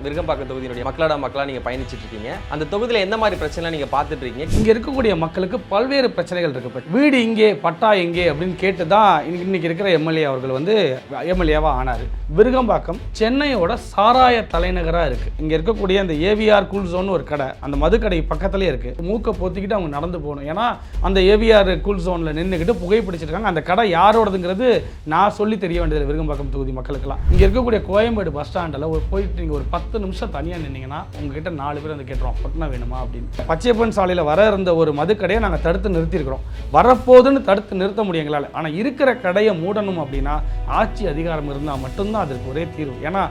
விருகம்பாக்கம் தொகுதியினுடைய மக்களா நீங்க பயணிச்சிட்டு இருக்கீங்க. அந்த தொகுதியில எந்த மாதிரி பிரச்சனை நீங்க பார்த்துட்டு இருக்கீங்க? இங்க இருக்கக்கூடிய மக்களுக்கு பல்வேறு பிரச்சனைகள் இருக்கு. வீடு இங்கே, பட்டா எங்கே அப்படின்னு கேட்டு தான் இன்னைக்கு இருக்கிற எம்எல்ஏ அவர்கள் எம்எல்ஏவா ஆனாரு. விருகம்பாக்கம் சென்னையோட சாராய தலைநகரா இருக்கு. இங்க இருக்கக்கூடிய அந்த ஏவிஆர் கூல் ஜோன் ஒரு கடை, அந்த மதுக்கடை பக்கத்திலே இருக்கு. மூக்க போத்திக்கிட்டு அவங்க நடந்து போகணும். ஏன்னா அந்த ஏவிஆர் கூல் ஜோன்ல நின்றுக்கிட்டு புகைப்பிடிச்சிருக்காங்க. அந்த கடை யாரோடதுங்கிறது நான் சொல்லி தெரிய வேண்டியதில்லை விருகம்பாக்கம் தொகுதி மக்களுக்கெல்லாம். இங்க இருக்கக்கூடிய கோயம்பேடு பஸ் ஸ்டாண்டில் போயிட்டு நீங்க ஒரு 10 நிமிஷம் தனியாக நின்னீங்கன்னா உங்ககிட்ட 4 பேர் வந்து கேட்டுருவோம் பட்டணம் வேணுமா அப்படின்னு. பச்சையப்பன் சாலையில் வர இருந்த ஒரு மதுக்கடையை நாங்கள் தடுத்து நிறுத்தியிருக்கிறோம். வரப்போதுன்னு தடுத்து நிறுத்த முடியும் எங்களால். ஆனால் இருக்கிற கடையை மூடணும் அப்படின்னா ஆட்சி அதிகாரம் இருந்தால் மட்டும்தான் அதற்கு ஒரே தீர்வு. ஏன்னா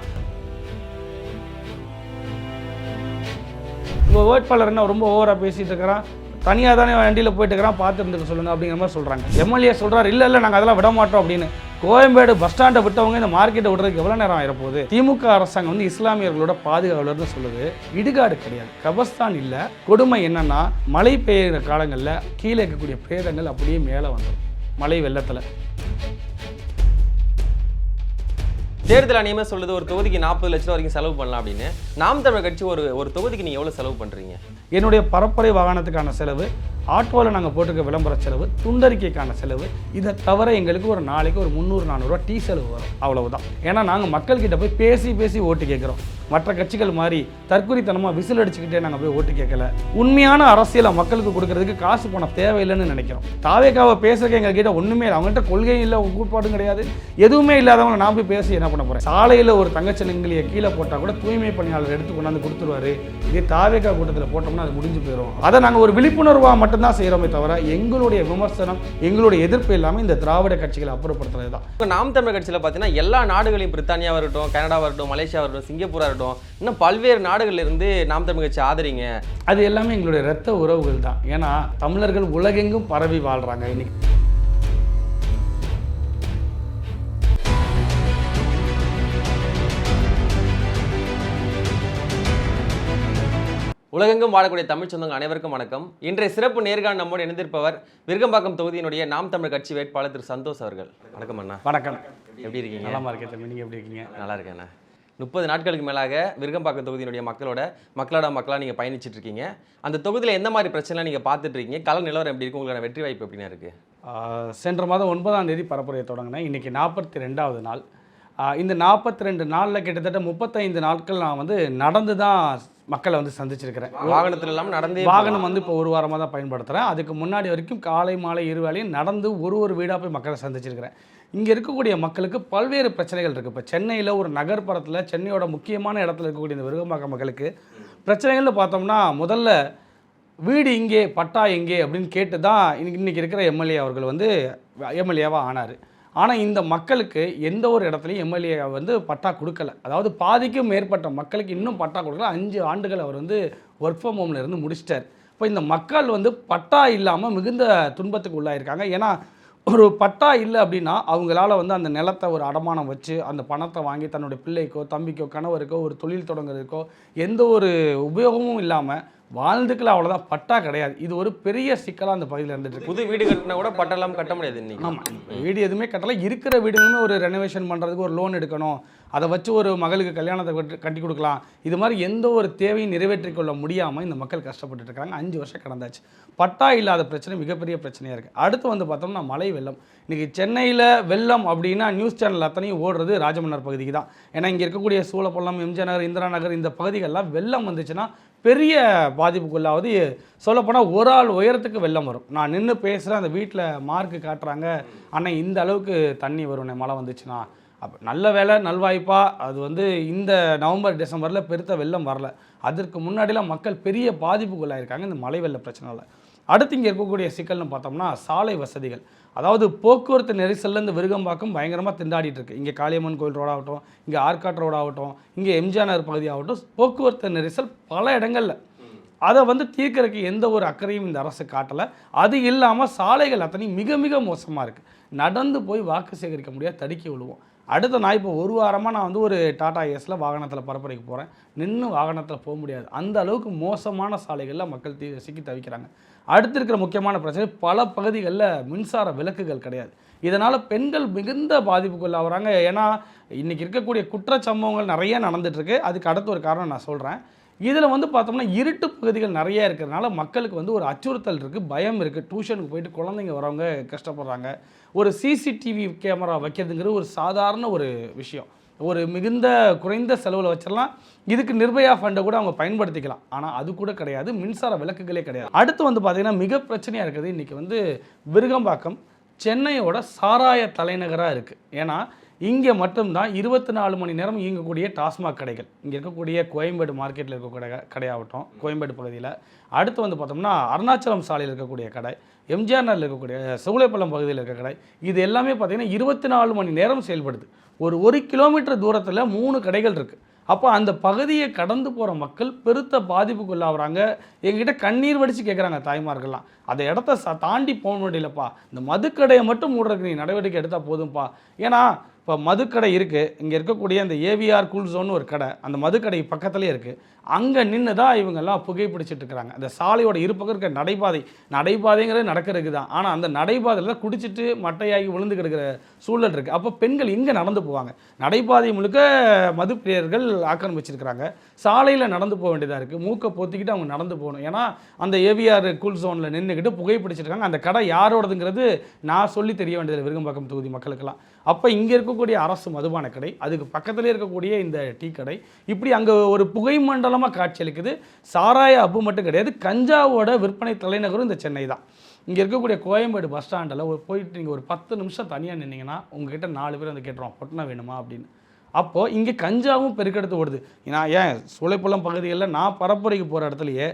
உங்கள் வேட்பாளர் என்ன ரொம்ப ஓவராக பேசிகிட்டு இருக்கிறான், தனியாக தானே வண்டியில் போயிட்டு இருக்கிறான், பார்த்து இருந்துக்க சொல்லுங்கள் அப்படிங்கிற மாதிரி சொல்கிறாங்க. எம்எல்ஏ சொல்கிறார் இல்லை நாங்கள் அதெல்லாம் விட மாட்டோம் அப்படின்னு. கோயம்பேடு பஸ் ஸ்டாண்டை விட்டவங்க இந்த மார்க்கெட்டை விடுறதுக்கு எவ்வளோ நேரம் ஆயிரப்போகுது? திமுக அரசாங்கம் இஸ்லாமியர்களோட பாதுகாவலர்னு சொல்லுது. இடுகாடு கிடையாது, கபஸ்தான் இல்லை. கொடுமை என்னன்னா, மழை பெய்கிற காலங்களில் கீழே இருக்கக்கூடிய பிரேதங்கள் அப்படியே மேலே வந்துடும் மழை வெள்ளத்தில். தேர்தல் ஆணையமே சொல்லுது ஒரு தொகுதிக்கு 40 லட்சம் ரூபா வரைக்கும் செலவு பண்ணலாம் அப்படின்னு. நாம் தமிழர் கட்சி ஒரு தொகுதிக்கு நீங்க எவ்வளவு செலவு பண்றீங்க? என்னுடைய பரப்புரை வாகனத்துக்கான செலவு, ஆட்டோவில் நாங்கள் போட்டிருக்க விளம்பர செலவு, துண்டறிக்கைக்கான செலவு, இதை தவிர எங்களுக்கு ஒரு நாளைக்கு ஒரு 300-400 டீ செலவு வரும். அவ்வளவுதான். ஏன்னா நாங்கள் மக்கள்கிட்ட போய் பேசி ஓட்டு கேட்குறோம். மற்ற கட்சிகள் மாதிரி தற்குறித்தனமாக விசில் அடிச்சுக்கிட்டே நாங்கள் போய் ஓட்டு கேட்கல. உண்மையான அரசியலை மக்களுக்கு கொடுக்கறதுக்கு காசு பணம் தேவையில்லைன்னு நினைக்கிறோம். தாவேக்காவை பேசுறதுக்கு எங்ககிட்ட ஒன்றுமே இல்லை. அவங்கள்ட்ட கொள்கையும் இல்லை, கூட்பாடும் கிடையாது, எதுவுமே இல்லாதவங்க நான் போய் பேசி என்ன பண்ண போகிறேன்? சாலையில் ஒரு தங்கச்சனங்களியை கீழே போட்டால் கூட தூய்மை பணியாளர் எடுத்து கொண்டாந்து கொடுத்துருவாரு. இதே தாவேக்கா கூட்டத்தில் போட்டோம்னா அது முடிஞ்சு போயிடும். அதை நாங்கள் ஒரு விழிப்புணர்வாக மட்டும்தான் செய்கிறோமே தவிர எங்களுடைய விமர்சனம், எங்களுடைய எதிர்ப்பு எல்லாமே இந்த திராவிட கட்சிகளை அப்புறப்படுத்துறது தான். நாம் தமிழர் கட்சியில் பார்த்தீங்கன்னா எல்லா நாடுகளையும், பிரித்தானியாவாக இருக்கட்டும், கனடாவாக இருக்கட்டும், மலேசியாவாக இருக்கட்டும், சிங்கப்பூராக இருக்கட்டும், இன்னும் பல்வேறு நாடுகள்ல இருந்து நாம் தமிழ் கட்சி ஆதரிங்க. அது எல்லாமே எங்களுடைய இரத்த உறவுகள் தான். ஏன்னா தமிழர்கள் உலகெங்கும் பரவி வாழ்றாங்க. இன்னைக்கு உலகெங்கும் வாழக்கூடிய தமிழ் சொந்தங்கள் அனைவருக்கும் வணக்கம். இன்றைய சிறப்பு நேர்காணல் நம்மோடு இணைந்திருப்பவர் விருகம்பாக்கம் தொகுதியினுடைய நாம் தமிழ் கட்சி வேட்பாளர் திரு சந்தோஷ் அவர்கள். வணக்கம் அண்ணா. வணக்கம். எப்படி இருக்கீங்க? நல்லா இருக்கேன் தம்பி, நீங்க எப்படி இருக்கீங்க? நல்லா இருக்கேன். 30 நாட்களுக்கு மேலாக விருகம்பாக்கம் தொகுதியினுடைய மக்களா நீங்க பயணிச்சிட்டு இருக்கீங்க. அந்த தொகுதியில் எந்த மாதிரி பிரச்சனை நீங்க பார்த்துட்டு இருக்கீங்க? கள நிலவரம் எப்படி இருக்கு? உங்களோட வெற்றி வாய்ப்பு எப்படின்னா இருக்கு? சென்ற மாதம் 9ஆம் தேதி பரப்புரையை தொடங்கினேன். இன்னைக்கு 42வது நாள். இந்த 42 நாளில் கிட்டத்தட்ட 35 நாட்கள் நான் நடந்து தான் மக்களை சந்திச்சிருக்கிறேன். வாகனத்தில் இல்லாமல் நடந்தே. வாகனம் இப்போ ஒரு வாரமாக தான் பயன்படுத்துகிறேன். அதுக்கு முன்னாடி வரைக்கும் காலை மாலை இருவேளையும் நடந்து ஒரு வீடாக போய் மக்களை சந்திச்சிருக்கிறேன். இங்கே இருக்கக்கூடிய மக்களுக்கு பல்வேறு பிரச்சனைகள் இருக்குது. இப்போ சென்னையில் ஒரு நகர்ப்புறத்தில் சென்னையோட முக்கியமான இடத்துல இருக்கக்கூடிய இந்த விருகம்பாக்கம் மக்களுக்கு பிரச்சனைகள்னு பார்த்தோம்னா, முதல்ல வீடு இங்கே, பட்டா எங்கே அப்படின்னு கேட்டு தான் இன்னைக்கு இருக்கிற எம்எல்ஏ அவர்கள் எம்எல்ஏவாக ஆனார். ஆனால் இந்த மக்களுக்கு எந்த ஒரு இடத்துலையும் எம்எல்ஏ பட்டா கொடுக்கல. அதாவது பாதிக்கும் மேற்பட்ட மக்களுக்கு இன்னும் பட்டா கொடுக்கல. 5 ஆண்டுகள் அவர் ஒர்க் ஃப்ரம் ஹோமில் இருந்து முடிச்சிட்டார். இப்போ இந்த மக்கள் பட்டா இல்லாமல் மிகுந்த துன்பத்துக்கு உள்ளாயிருக்காங்க. ஏன்னா ஒரு பட்டா இல்லை அப்படின்னா அவங்களால அந்த நிலத்தை ஒரு அடமானம் வச்சு அந்த பணத்தை வாங்கி தன்னுடைய பிள்ளைக்கோ, தம்பிக்கோ, கணவருக்கோ ஒரு தொழில் தொடங்குறதுக்கோ எந்த ஒரு உபயோகமும் இல்லாமல் வாழ்ந்துக்கல. அவ்வளோதான், பட்டா கிடையாது. இது ஒரு பெரிய சிக்கலாக அந்த பகுதியில் இருந்துட்டு இருக்கு. புது வீடு கட்டினா கூட பட்டா இல்லாமல் கட்ட முடியாது இன்னைக்கு. ஆமாம், வீடு எதுவுமே கட்டலை. இருக்கிற வீடுகளுமே ஒரு ரெனோவேஷன் பண்ணுறதுக்கு ஒரு லோன் எடுக்கணும், அதை வச்சு ஒரு மகளுக்கு கல்யாணத்தை கட்டி கொடுக்கலாம். இது மாதிரி எந்த ஒரு தேவையும் நிறைவேற்றிக் கொள்ள முடியாமல் இந்த மக்கள் கஷ்டப்பட்டு இருக்காங்க. 5 வருஷம் கடந்தாச்சு. பட்டா இல்லாத பிரச்சனை மிகப்பெரிய பிரச்சனையாக இருக்குது. அடுத்து பார்த்தோம்னா மழை வெள்ளம். இன்றைக்கி சென்னையில் வெள்ளம் அப்படின்னா நியூஸ் சேனல் அத்தனையும் ஓடுறது ராஜமன்னர் பகுதிக்கு தான். ஏன்னா இங்கே இருக்கக்கூடிய சூழப்பள்ளம், எம்ஜிஆர் நகர், இந்திரா நகர், இந்த பகுதிகளெலாம் வெள்ளம் வந்துச்சுன்னா பெரிய பாதிப்புக்குள்ளாவது. சொல்லப்போனால் ஒரு ஆள் உயரத்துக்கு வெள்ளம் வரும். நான் நின்று பேசுகிறேன், அந்த வீட்டில் மார்க்கு காட்டுறாங்க, ஆனால் இந்த அளவுக்கு தண்ணி வரும் மழை வந்துச்சுன்னா. அப்போ நல்ல வேலை, நல்வாய்ப்பாக அது இந்த நவம்பர் டிசம்பரில் பெருத்த வெள்ளம் வரல. அதற்கு முன்னாடிலாம் மக்கள் பெரிய பாதிப்புக்குள்ளாயிருக்காங்க இந்த மழை வெள்ள பிரச்சனையில். அடுத்து இங்கே இருக்கக்கூடிய சிக்கல்னு பார்த்தோம்னா சாலை வசதிகள். அதாவது போக்குவரத்து நெரிசல்லேருந்து விருகம்பாக்கம் பயங்கரமாக திண்டாடிட்டு இருக்கு. இங்கே காளியம்மன் கோயில் ரோடாகட்டும், இங்கே ஆர்காட் ரோடாகட்டும், இங்கே எம்ஜிஆர் நகர் பகுதியாகட்டும், போக்குவரத்து நெரிசல் பல இடங்களில். அதை தீர்க்கறதுக்கு எந்த ஒரு அக்கறையும் இந்த அரசு காட்டலை. அது இல்லாமல் சாலைகள் அத்தனையும் மிக மிக மோசமாக இருக்குது. நடந்து போய் வாக்கு சேகரிக்க முடியாது, தடுக்கி விழுவோம். அடுத்த நான் இப்போ ஒரு வாரமாக நான் ஒரு டாடா ஏஸில் வாகனத்தில் பரப்புரைக்கு போகிறேன். நின்று வாகனத்தில் போக முடியாது. அந்த அளவுக்கு மோசமான சாலைகளில் மக்கள் சிக்கி தவிக்கிறாங்க. அடுத்து இருக்கிற முக்கியமான பிரச்சனை, பல பகுதிகளில் மின்சார விளக்குகள் கிடையாது. இதனால் பெண்கள் மிகுந்த பாதிப்புக்குள்ளாகிறாங்க. ஏன்னா இன்றைக்கி இருக்கக்கூடிய குற்றச்சம்பவங்கள் நிறைய நடந்துகிட்ருக்கு. அதுக்கு அடுத்த ஒரு காரணம் நான் சொல்கிறேன். இதில் வந்து பார்த்தோம்னா இருட்டு பகுதிகள் நிறைய இருக்கிறதுனால மக்களுக்கு வந்து ஒரு அச்சுறுத்தல் இருக்குது, பயம் இருக்குது. டியூஷனுக்கு போயிட்டு குழந்தைங்க வரவங்க கஷ்டப்படுறாங்க. ஒரு சிசிடிவி கேமரா வைக்கிறதுங்கிறது ஒரு சாதாரண ஒரு விஷயம். ஒரு மிகுந்த குறைந்த செலவில் வச்சிடலாம். இதுக்கு நிர்பயா ஃபண்டை கூட அவங்க பயன்படுத்திக்கலாம். ஆனால் அது கூட கிடையாது, மின்சார விளக்குகளே கிடையாது. அடுத்து வந்து பார்த்திங்கன்னா மிக பிரச்சனையாக இருக்குது இன்றைக்கி வந்து விருகம்பாக்கம் சென்னையோட சாராய தலைநகராக இருக்குது. ஏன்னா இங்கே மட்டும்தான் 24 மணி நேரம் இயங்கக்கூடிய டாஸ்மாக் கடைகள். இங்கே இருக்கக்கூடிய கோயம்பேடு மார்க்கெட்டில் இருக்கக்கூடிய கடையாகட்டும், கோயம்பேடு பகுதியில். அடுத்து வந்து பார்த்தோம்னா அருணாச்சலம் சாலையில் இருக்கக்கூடிய கடை, எம்ஜிஆர் நகரில் இருக்கக்கூடிய சவுளைப்பள்ளம் பகுதியில் இருக்க கடை, இது எல்லாமே பார்த்திங்கன்னா 24 மணி நேரம் செயல்படுது. ஒரு கிலோமீட்டர் தூரத்தில் 3 கடைகள் இருக்குது. அப்போ அந்த பகுதியை கடந்து போகிற மக்கள் பெருத்த பாதிப்புக்குள்ளாகிறாங்க. எங்ககிட்ட கண்ணீர் வடித்து கேட்குறாங்க தாய்மார்கள்லாம், அந்த இடத்த தாண்டி போக முடியலப்பா, இந்த மதுக்கடையை மட்டும் மூடுறதுக்கு நீ நடவடிக்கை எடுத்தால் போதும்ப்பா. ஏன்னா இப்போ மதுக்கடை இருக்குது, இங்கே இருக்கக்கூடிய அந்த ஏவிஆர் கூல் ஜோன்னு ஒரு கடை, அந்த மதுக்கடை பக்கத்துலேயே இருக்குது. அங்கே நின்று தான் இவங்கெல்லாம் புகைப்பிடிச்சிட்டு இருக்கிறாங்க. அந்த சாலையோட இருபக்கம் இருக்க நடைபாதைங்கிறது நடக்கிறதுக்கு தான். ஆனால் அந்த நடைபாதையில் தான் குடிச்சிட்டு மட்டையாகி விழுந்து கிடக்கிற சூழல் இருக்குது. அப்போ பெண்கள் எங்கே நடந்து போவாங்க? நடைபாதை முழுக்க மது பிரியர்கள் ஆக்கிரமிச்சிருக்கிறாங்க. சாலையில் நடந்து போக வேண்டியதாக இருக்குது. மூக்கை பொத்திக்கிட்டு அவங்க நடந்து போகணும். ஏன்னா அந்த ஏவிஆர் கூல் ஜோனில் நின்றுக்கிட்டு புகைப்பிடிச்சிருக்காங்க. அந்த கடை யாரோடதுங்கிறது நான் சொல்லி தெரிய வேண்டியதில்லை விருகம்பாக்கம் தொகுதி மக்களுக்கெல்லாம். அப்போ இங்கே இருக்கக்கூடிய அரசு மதுபான கடை, அதுக்கு பக்கத்துலேயே இருக்கக்கூடிய இந்த டீ கடை, இப்படி அங்கே ஒரு புகை மண்டலமாக காட்சியளிக்குது. சாராய அப்பு மட்டும் கிடையாது, கஞ்சாவோட விற்பனை தலைநகரும் இந்த சென்னை தான். இங்கே இருக்கக்கூடிய கோயம்பேடு பஸ் ஸ்டாண்டில் போயிட்டு நீங்கள் ஒரு 10 நிமிஷம் தனியாக நின்னீங்கன்னா உங்ககிட்ட 4 பேர் வந்து கேட்டுருவோம் பொட்டனா வேணுமா அப்படின்னு. அப்போது இங்கே கஞ்சாவும் பெருக்கெடுத்து ஓடுது. ஏன் சூளைப்பள்ளம் பகுதிகளில் நான் பரப்புரைக்கு போகிற இடத்துலையே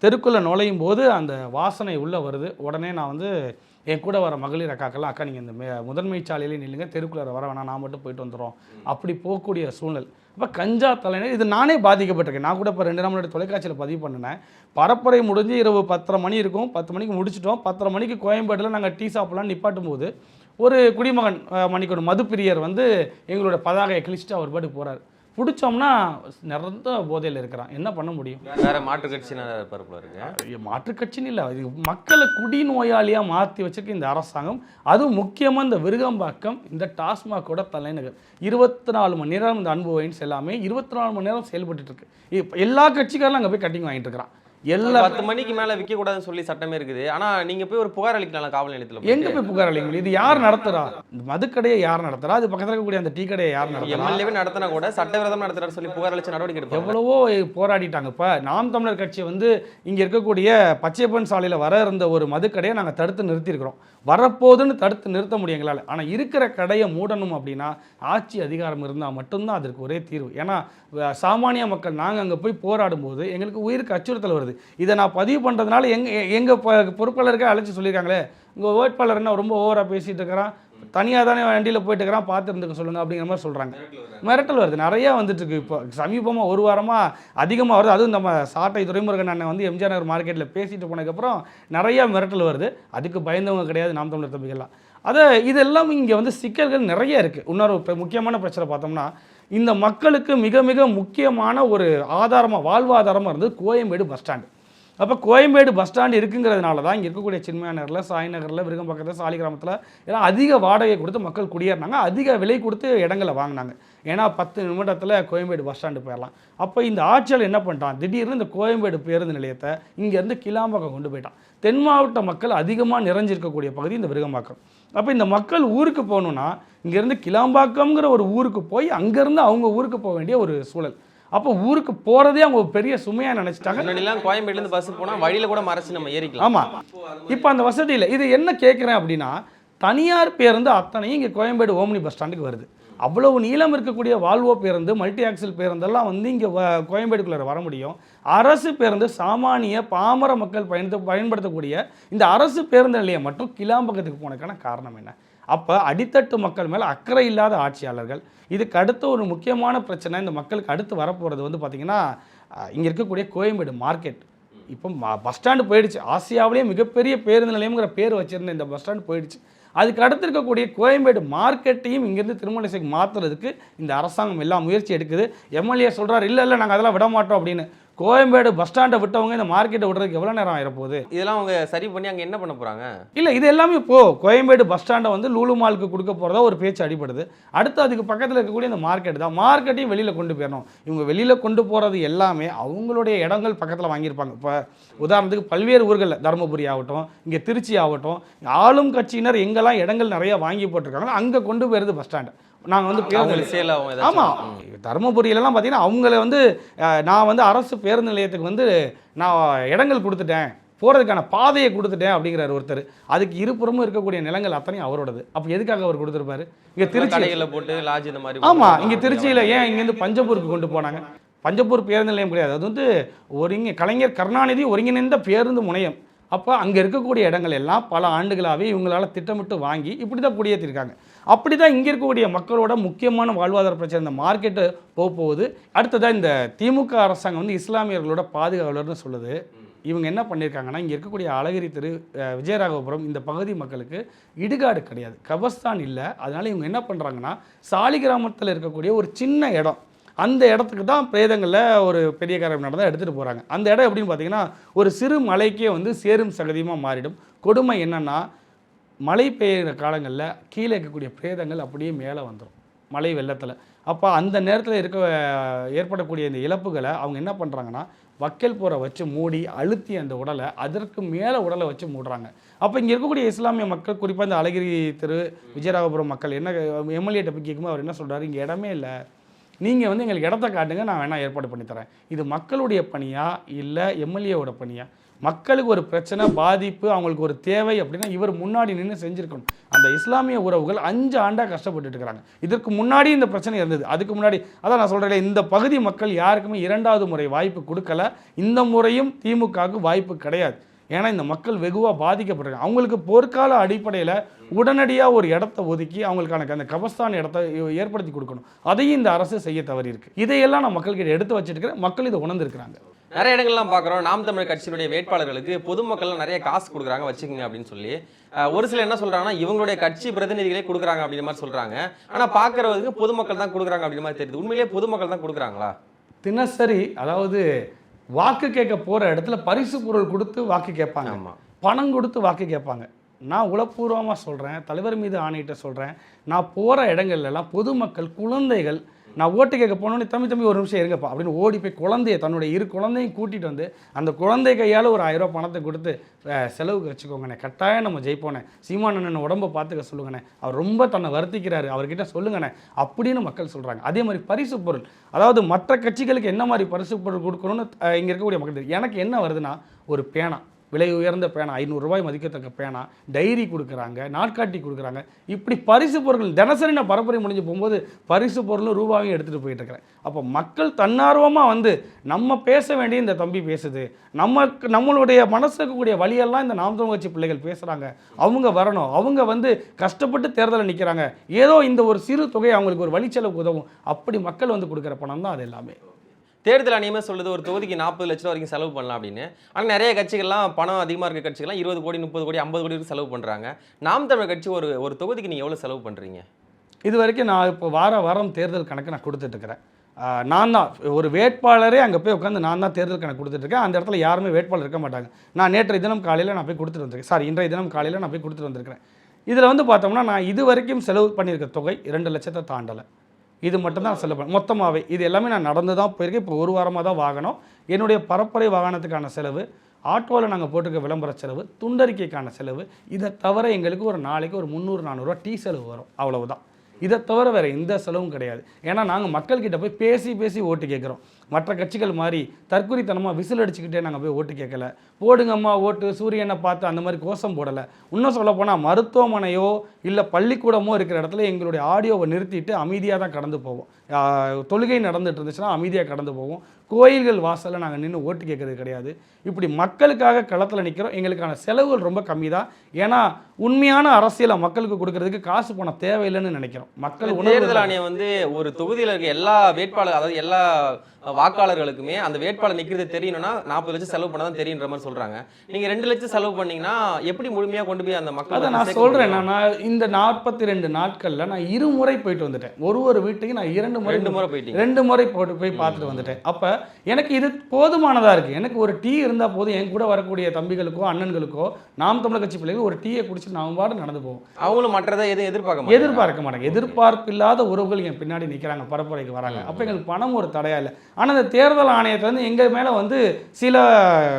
தெருக்குள்ளே நுழையும் போது அந்த வாசனை உள்ளே வருது. உடனே நான் வந்து என் கூட வர மகளிர் அக்காக்கெல்லாம், அக்கா நீங்கள் இந்த முதன்மை சாலையிலே நில்லுங்க, தெருக்குள்ளே வர வேணாம், நான் மட்டும் போயிட்டு வந்துடுறோம், அப்படி போகக்கூடிய சூழல். அப்போ கஞ்சா தலைநகர், இது நானே பாதிக்கப்பட்டிருக்கேன். நான் கூட இப்போ 2 நாள் முன்னாடி தொலைக்காட்சியில் பதிவு பண்ணினேன். பரப்புரை முடிஞ்சு இரவு 10:30 மணி இருக்கும், 10 மணிக்கு முடிச்சிட்டோம். 10:30 மணிக்கு கோயம்பேட்டில் நாங்கள் டீ சாப்பிட்லாம் நிப்பாட்டும் போது ஒரு குடிமகன் மணிக்கு ஒரு மதுப்பிரியர் வந்து எங்களோட பதாகையை கிழிச்சிட்டு அவர் பாட்டுக்கு போகிறார். பிடிச்சோம்னா நிறந்த போதையில் இருக்கிறான், என்ன பண்ண முடியும்? வேற மாற்று கட்சியினர் பரப்புல இருக்கு. மாற்று கட்சின்னு இல்லை, இது மக்களை குடிநோயாளியாக மாற்றி வச்சிருக்க இந்த அரசாங்கம். அதுவும் முக்கியமாக இந்த விருகம்பாக்கம் இந்த டாஸ்மாகோட தலைநகர். 24 மணி நேரம் இந்த அன்பு வைன்ஸ் எல்லாமே 24 மணி நேரம் செயல்பட்டு இருக்கு. எல்லா கட்சிக்காரரும் அங்கே போய் கட்டிங் வாங்கிட்டு இருக்கிறான். எல்லா 10 மணிக்கு மேலே விற்கக்கூடாதுன்னு சொல்லி சட்டமே இருக்குது. ஆனால் நீங்கள் போய் ஒரு புகார் அளிக்கலாம் காவல் நிலையத்தில். எங்கே போய் புகார் அளிக்க? இது யார் நடத்துறா? இந்த மதுக்கடையை யார் நடத்துறா? அது பக்கத்தில் இருக்கக்கூடிய அந்த டீ கடையை யார் நடத்துறா? எம்எல்ஏவே நடத்தினா கூட சட்டவிரோதம் நடத்துறாரு சொல்லி புகார் அளிச்சு நடவடிக்கை எடுப்பாங்க. எவ்வளவோ போராடிட்டாங்க. இப்போ நாம் தமிழர் கட்சி வந்து இங்கே இருக்கக்கூடிய பச்சையப்பன் சாலையில் வர இருந்த ஒரு மதுக்கடையை நாங்கள் தடுத்து நிறுத்தியிருக்கிறோம். வரப்போதுன்னு தடுத்து நிறுத்த முடியும் எங்களால். ஆனால் இருக்கிற கடையை மூடணும் அப்படின்னா ஆட்சி அதிகாரம் இருந்தால் மட்டும்தான் அதற்கு ஒரே தீர்வு. ஏன்னா சாமானிய மக்கள் நாங்கள் அங்கே போய் போராடும்போது எங்களுக்கு உயிருக்கு அச்சுறுத்தல் வருது. இதை நான் பதிவு பண்ணுறதுனால எங்கள் பொறுப்பாளருக்கே அழைச்சி சொல்லியிருக்காங்களே, உங்கள் வேட்பாளர் என்ன ரொம்ப ஓவராக பேசிகிட்டு இருக்கிறான், தனியாக தானே வண்டியில் போயிட்டு இருக்கிறான், பார்த்து இருந்துக்க சொல்லுங்கள் அப்படிங்கிற மாதிரி சொல்கிறாங்க. மிரட்டல் வருது, நிறையா வந்துட்டுருக்கு. இப்போ சமீபமாக ஒரு வாரமாக அதிகமாக வருது. அதுவும் நம்ம சாட்டை துரைமுருகன் அண்ணன் வந்து எம்ஜிஆர் நகர் மார்க்கெட்டில் பேசிட்டு போனதுக்கப்புறம் நிறையா மிரட்டல் வருது. அதுக்கு பயந்தவங்க கிடையாது நாம் தமிழர் தம்பிகள்லாம். இதெல்லாம் இங்கே வந்து சிக்கல்கள் நிறைய இருக்குது. இன்னொரு முக்கியமான பிரச்சனை பார்த்தோம்னா, இந்த மக்களுக்கு மிக மிக முக்கியமான ஒரு வாழ்வாதாரமாக இருந்தது கோயம்பேடு பஸ் ஸ்டாண்டு. அப்போ கோயம்பேடு பஸ் ஸ்டாண்டு இருக்குங்கிறதுனால தான் இங்கே இருக்கக்கூடிய சின்மயா நகரில், சாய் நகரில், விருகம்பாக்கத்தில், சாலி கிராமத்தில் எல்லாம் அதிக வாடகை கொடுத்து மக்கள் குடியேறினாங்க, அதிக விலை கொடுத்து இடங்களை வாங்கினாங்க. ஏன்னா 10 நிமிடத்தில் கோயம்பேடு பஸ் ஸ்டாண்டு போயிடலாம். அப்போ இந்த ஆட்சியாளர் என்ன பண்ணிட்டான், திடீர்னு இந்த கோயம்பேடு பேருந்து நிலையத்தை இங்கேருந்து கிளாம்பாக்கம் கொண்டு போயிட்டான். தென் மாவட்ட மக்கள் அதிகமாக நிறைஞ்சிருக்கக்கூடிய பகுதி இந்த விருகம்பாக்கம். அப்போ இந்த மக்கள் ஊருக்கு போகணுன்னா இங்கேருந்து கிளாம்பாக்கம்ங்கிற ஒரு ஊருக்கு போய் அங்கேருந்து அவங்க ஊருக்கு போக வேண்டிய ஒரு சூழல். அப்போ ஊருக்கு போகிறதே அவங்க ஒரு பெரிய சுமையாக நினச்சிட்டாங்க. முன்னாடிலாம் கோயம்பேடுலேருந்து பஸ் போனால் வழியில் கூட மறைச்சு நம்ம ஏறிக்கலாம். ஆமாம், இப்போ அந்த வசதி இல்லை. இது என்ன கேட்குறேன் அப்படின்னா, தனியார் பேருந்து அத்தனையும் இங்கே கோயம்பேடு ஓம்னி பஸ் ஸ்டாண்டுக்கு வருது. அவ்வளவு நீளம் இருக்கக்கூடிய வால்வோ பேருந்து, மல்டி ஆக்சில் பேருந்தெல்லாம் வந்து இங்கே கோயம்பேடுக்குள்ளே வர முடியும். அரசு பேருந்து சாமானிய பாமர மக்கள் பயன்படுத்தக்கூடிய இந்த அரசு பேருந்து நிலையம் மட்டும் கிளாம்பக்கத்துக்கு போனதுக்கான காரணம் என்ன? அப்போ அடித்தட்டு மக்கள் மேலே அக்கறை இல்லாத ஆட்சியாளர்கள். இதுக்கு அடுத்த ஒரு முக்கியமான பிரச்சனை இந்த மக்களுக்கு அடுத்து வரப்போகிறது வந்து பார்த்திங்கன்னா, இங்கே இருக்கக்கூடிய கோயம்பேடு மார்க்கெட். இப்போ பஸ் ஸ்டாண்டு போயிடுச்சு. ஆசியாவிலேயே மிகப்பெரிய பேருந்து நிலையம்ங்கிற பேர் வச்சுருந்த இந்த பஸ் ஸ்டாண்டு போயிடுச்சு. அதுக்கு அடுத்து இருக்கக்கூடிய கோயம்பேடு மார்க்கெட்டையும் இங்கேருந்து திருமலைசைக்கு மாற்றுறதுக்கு இந்த அரசாங்கம் எல்லா முயற்சி எடுக்குது. எம்எல்ஏ சொல்கிறார், இல்லை நாங்கள் அதெல்லாம் விட மாட்டோம் அப்படின்னு. கோயம்பேடு பஸ் ஸ்டாண்டை விட்டவங்க இந்த மார்க்கெட்டை விடுறதுக்கு எவ்வளோ நேரம் ஆயிரப்போகுது? இதெல்லாம் அவங்க சரி பண்ணி அங்க என்ன பண்ண போறாங்க? இல்லை, இது எல்லாமே கோயம்பேடு பஸ் ஸ்டாண்டை வந்து லூலு மாலுக்கு கொடுக்க போகிறதா ஒரு பேச்சு அடிபடுது. அடுத்து அதுக்கு பக்கத்தில் இருக்கக்கூடிய இந்த மார்க்கெட் தான். மார்க்கெட்டையும் வெளியில் கொண்டு போயிடணும். இவங்க வெளியில் கொண்டு போகிறது எல்லாமே அவங்களுடைய இடங்கள் பக்கத்தில் வாங்கியிருப்பாங்க. இப்போ உதாரணத்துக்கு பல்வேறு ஊர்களில் தருமபுரி ஆகட்டும், இங்கே திருச்சி ஆகட்டும், ஆளும் கட்சியினர் எங்கெல்லாம் இடங்கள் நிறைய வாங்கி போட்டிருக்காங்களோ அங்கே கொண்டு போயிருது பஸ் ஸ்டாண்டு. நாங்கள் வந்து ஆமாம், தருமபுரியிலலாம் பார்த்தீங்கன்னா அவங்கள வந்து நான் வந்து அரசு பேருந்து நிலையத்துக்கு வந்து நான் இடங்கள் கொடுத்துட்டேன், போகிறதுக்கான பாதையை கொடுத்துட்டேன் அப்படிங்கிறார் ஒருத்தர். அதுக்கு இருபுறமும் இருக்கக்கூடிய நிலங்கள் அத்தனையும் அவரோடது. அப்போ எதுக்காக அவர் கொடுத்துருப்பாரு? இங்கே திருச்சியில் போட்டு லாட்ஜ் இந்த மாதிரி. ஆமாம், இங்கே திருச்சியில் ஏன் இங்கேருந்து பஞ்சப்பூருக்கு கொண்டு போனாங்க? பஞ்சப்பூர் பேருந்து நிலையம் கிடையாது, அது வந்து கலைஞர் கருணாநிதி ஒருங்கிணைந்த பேருந்து முனையம். அப்போ அங்கே இருக்கக்கூடிய இடங்கள் எல்லாம் பல ஆண்டுகளாகவே இவங்களால் திட்டமிட்டு வாங்கி இப்படி தான் குடியேற்றிருக்காங்க. அப்படி தான் இங்கே இருக்கக்கூடிய மக்களோட முக்கியமான வாழ்வாதார பிரச்சனை இந்த மார்க்கெட்டு போகுது. அடுத்ததாக இந்த திமுக அரசாங்கம் வந்து இஸ்லாமியர்களோட பாதுகாவலர்னு சொல்லுது. இவங்க என்ன பண்ணியிருக்காங்கன்னா, இங்கே இருக்கக்கூடிய அழகிரி திரு, விஜயராகவபுரம் இந்த பகுதி மக்களுக்கு இடுகாடு கிடையாது, கபஸ்தான் இல்லை. அதனால் இவங்க என்ன பண்ணுறாங்கன்னா, சாலி கிராமத்தில் இருக்கக்கூடிய ஒரு சின்ன இடம், அந்த இடத்துக்கு தான் பிரேதங்களில் ஒரு பெரிய காரியம் நடந்தால் எடுத்துகிட்டு போகிறாங்க. அந்த இடம் எப்படின்னு பார்த்தீங்கன்னா, ஒரு சிறு மலைக்கே வந்து சேரும் சகதியமாக மாறிடும். கொடுமை என்னென்னா, மழை பெய்கிற காலங்களில் கீழே இருக்கக்கூடிய பிரேதங்கள் அப்படியே மேலே வந்துடும் மழை வெள்ளத்தில். அப்போ அந்த நேரத்தில் ஏற்படக்கூடிய இந்த இழப்புகளை அவங்க என்ன பண்ணுறாங்கன்னா, வக்கல் போரை வச்சு மூடி அழுத்தி அந்த உடலை அதற்கு மேலே உடலை வச்சு மூடுறாங்க. அப்போ இங்கே இருக்கக்கூடிய இஸ்லாமிய மக்கள், குறிப்பாக இந்த அழகிரி திரு, விஜயராகபுரம் மக்கள் என்ன எம்எல்ஏட்ட போய் கேட்கும்போது அவர் என்ன சொல்கிறாரு, இங்கே இடமே இல்லை, நீங்கள் வந்து எங்களுக்கு இடத்த காட்டுங்க, நான் வேணால் ஏற்பாடு பண்ணித்தரேன். இது மக்களுடைய பணியா இல்லை எம்எல்ஏவோட பணியா? மக்களுக்கு ஒரு பிரச்சனை, பாதிப்பு, அவங்களுக்கு ஒரு தேவை அப்படின்னா இவர் முன்னாடி நின்று செஞ்சுருக்கணும். அந்த இஸ்லாமிய உறவுகள் 5 ஆண்டாக கஷ்டப்பட்டு இருக்கிறாங்க. இதற்கு முன்னாடி இந்த பிரச்சனை இருந்தது. அதுக்கு முன்னாடி அதான் நான் சொல்கிறேன், இந்த பகுதி மக்கள் யாருக்குமே 2வது முறை வாய்ப்பு கொடுக்கல. இந்த முறையும் திமுகவுக்கு வாய்ப்பு கிடையாது. ஏன்னா இந்த மக்கள் வெகுவாக பாதிக்கப்படுறாங்க. அவங்களுக்கு போர்க்கால அடிப்படையில் உடனடியாக ஒரு இடத்த ஒதுக்கி அவங்களுக்கான அந்த கபஸ்தான் இடத்த ஏற்படுத்தி கொடுக்கணும். அதையும் இந்த அரசு செய்ய தவறி இருக்கு. இதையெல்லாம் நான் மக்கள்கிட்ட எடுத்து வச்சுருக்கிறேன். மக்கள் இதை உணர்ந்துருக்கிறாங்க. நிறைய இடங்கள்லாம் பார்க்குறோம், நாம் தமிழர் கட்சியினுடைய வேட்பாளர்களுக்கு பொதுமக்கள்லாம் நிறைய காசு கொடுக்குறாங்க, வச்சுக்கோங்க அப்படின்னு சொல்லி. ஒரு சிலர் என்ன சொல்கிறாங்கன்னா, இவங்களுடைய கட்சி பிரதிநிதிகளே கொடுக்குறாங்க அப்படின்ற மாதிரி சொல்கிறாங்க. ஆனால் பார்க்குறவருக்கு பொதுமக்கள் தான் கொடுக்குறாங்க அப்படின்ற மாதிரி தெரியுது. உண்மையிலேயே பொதுமக்கள் தான் கொடுக்குறாங்களா? தினசரி அதாவது வாக்கு கேட்க போகிற இடத்துல பரிசு பொருள் கொடுத்து வாக்கு கேட்பாங்க, பணம் கொடுத்து வாக்கு கேட்பாங்க. நான் உளப்பூர்வமாக சொல்கிறேன், தலைவர் மீது ஆணையிட்ட சொல்கிறேன், நான் போகிற இடங்கள்லாம் பொதுமக்கள், குழந்தைகள், நான் ஓட்டு கேட்க போனோன்னே தம்பி ஒரு நிமிஷம் இருங்கப்பா அப்படின்னு ஓடி போய் குழந்தைய, தன்னுடைய 2 குழந்தையும் கூட்டிகிட்டு வந்து அந்த குழந்தை கையால் ஒரு 1000 ரூபா பணத்தை கொடுத்து செலவுக்கு வச்சுக்கோங்கண்ணே, கட்டாயம் நம்ம ஜெயிப்போனே, சீமான் அண்ணன் உடம்பை பார்த்துக்க சொல்லுங்கண்ணே, அவர் ரொம்ப தன்னை வருத்திக்கிறாரு, அவர்கிட்ட சொல்லுங்கண்ணே அப்படின்னு மக்கள் சொல்கிறாங்க. அதே மாதிரி பரிசு பொருள், அதாவது மற்ற கட்சிகளுக்கு என்ன மாதிரி பரிசு பொருள் கொடுக்கணும்னு இங்கே இருக்கக்கூடிய மக்கள், எனக்கு என்ன வருதுன்னா, ஒரு பேனா, விலை உயர்ந்த பேனா, 500 ரூபாய் மதிக்கத்தக்க பேனா, டைரி கொடுக்குறாங்க, நாட்காட்டி கொடுக்குறாங்க. இப்படி பரிசு பொருட்கள் தினசரி நான் பரப்புரை முடிஞ்சு போகும்போது பரிசு பொருளும் ரூபாவையும் எடுத்துகிட்டு போயிட்டு இருக்கிறேன். அப்போ மக்கள் தன்னார்வமாக வந்து நம்ம பேச வேண்டிய இந்த தம்பி பேசுது, நம்மளுடைய மனசில் இருக்கக்கூடிய வழியெல்லாம் இந்த நாம் தமிழர் கட்சி பிள்ளைகள் பேசுகிறாங்க, அவங்க வரணும், அவங்க வந்து கஷ்டப்பட்டு தேர்தலில் நிற்கிறாங்க, ஏதோ இந்த ஒரு சிறு தொகை அவங்களுக்கு ஒரு வழிச்செலவுக்கு உதவும், அப்படி மக்கள் வந்து கொடுக்குற பணம் தான் அது எல்லாமே. தேர்தல் ஆணையமே சொல்லுது ஒரு தொகுதிக்கு 40 லட்ச ரூபா வரைக்கும் செலவு பண்ணலாம் அப்படின்னு. ஆனால் நிறைய கட்சிகள்லாம் பணம் அதிகமாக இருக்க கட்சிகள்லாம் 20 கோடி, 30 கோடி, 50 கோடி வரைக்கும் செலவு பண்ணுறாங்க. நாம் தமிழர் கட்சி ஒரு தொகுதிக்கு நீங்கள் எவ்வளோ செலவு பண்ணுறீங்க? இது வரைக்கும் நான் இப்போ வாரம் தேர்தல் கணக்கு நான் கொடுத்துட்ருக்கிறேன். நான் தான் ஒரு வேட்பாளரே அங்கே போய் உட்காந்து நான் தான் தேர்தல் கணக்கு கொடுத்துட்ருக்கேன். அந்த இடத்துல யாருமே வேட்பாளர் இருக்க மாட்டாங்க. நான் இன்றைய தினம் காலையில் நான் போய் கொடுத்துட்டு வந்திருக்கிறேன். இதில் வந்து பார்த்தோம்னா நான் இது வரைக்கும் செலவு பண்ணியிருக்க தொகை 2 லட்சத்தை தாண்டலை. இது மட்டும்தான் செலவு மொத்தமாகவே. இது எல்லாமே நான் நடந்து தான் போயிருக்கேன். இப்போ 1 வாரமாக தான் வாகனம், என்னுடைய பரப்புரை வாகனத்துக்கான செலவு, ஆட்டோவில் நாங்கள் போட்டுக்க விளம்பர செலவு, துண்டறிக்கைக்கான செலவு, இதை தவிர எங்களுக்கு ஒரு நாளைக்கு ஒரு 300-400 ரூபா டீ செலவு வரும், அவ்வளவுதான். இதை தவிர வேறு எந்த செலவும் கிடையாது. ஏன்னா நாங்கள் மக்கள்கிட்ட போய் பேசி ஓட்டு கேட்குறோம். மற்ற கட்சிகள் மாதிரி தற்குறித்தனமாக விசில் அடிச்சுக்கிட்டே நாங்கள் போய் ஓட்டு கேட்கல, போடுங்கம்மா ஓட்டு, சூரியனை பார்த்து அந்த மாதிரி கோஷம் போடலை. இன்னும் சொல்லப்போனால் மருத்துவமனையோ இல்லை பள்ளிக்கூடமோ இருக்கிற இடத்துல எங்களுடைய ஆடியோவை நிறுத்திட்டு அமைதியாக தான் கடந்து போவோம். தொழுகை நடந்துட்டு இருந்துச்சுன்னா அமைதியாக கடந்து போவோம். கோயில்கள் வாசலில் நாங்கள் நின்று ஓட்டு கேட்கறது கிடையாது. இப்படி மக்களுக்காக களத்தில் நிற்கிறோம். எங்களுக்கான செலவுகள் ரொம்ப கம்மி தான். ஏன்னா உண்மையான அரசியலை மக்களுக்கு கொடுக்கறதுக்கு காசு பணம் தேவையில்லைன்னு நினைக்கிறோம். மக்கள் தேர்தல் ஆணையம் வந்து ஒரு தொகுதியில் இருக்க எல்லா வேட்பாளர், அதாவது எல்லா வாக்காளர்களுக்குமே அந்த வேட்பாளர் நிக்கிறது தெரியணும்னா 40 லட்சம் செலவு பண்ணா தான் தெரியுன்ற மாதிரி சொல்றாங்க. நீங்க 2 லட்சம் செலவு பண்ணீங்கன்னா எப்படி முழுமையா கொண்டு போய் அந்த மக்கள் அதை நான் சொல்றேன். நான் இந்த 42 நாட்கள்ல நான் இருமுறை போயிட்டு வந்துட்டேன். ஒரு வீட்டுக்கு நான் 2 முறை போயிட்டீங்க. 2 முறை போய் பார்த்துட்டு வந்துட்டேன். அப்ப எனக்கு இது போதுமானதா இருக்கு. எனக்கு ஒரு டீ இருந்தா போதும். என் கூட வரக்கூடிய தம்பிகளுக்கோ அண்ணன்களுக்கோ நாம் தமிழர் கட்சி பிள்ளைகள் ஒரு டீயை குடிச்சு நான் பாட்டு நடந்து போவோம். அவங்களும் மற்றதை எதுவும் எதிர்பார்க்க மாட்டாங்க. எதிர்பார்ப்பு இல்லாத உறவுகள் என் பின்னாடி நிற்கிறாங்க, பரப்புரைக்கு வராங்க. அப்போ எங்களுக்கு பணம் ஒரு தடையா இல்லை. ஆனால் இந்த தேர்தல் ஆணையத்திலேருந்து எங்கள் மேலே வந்து சில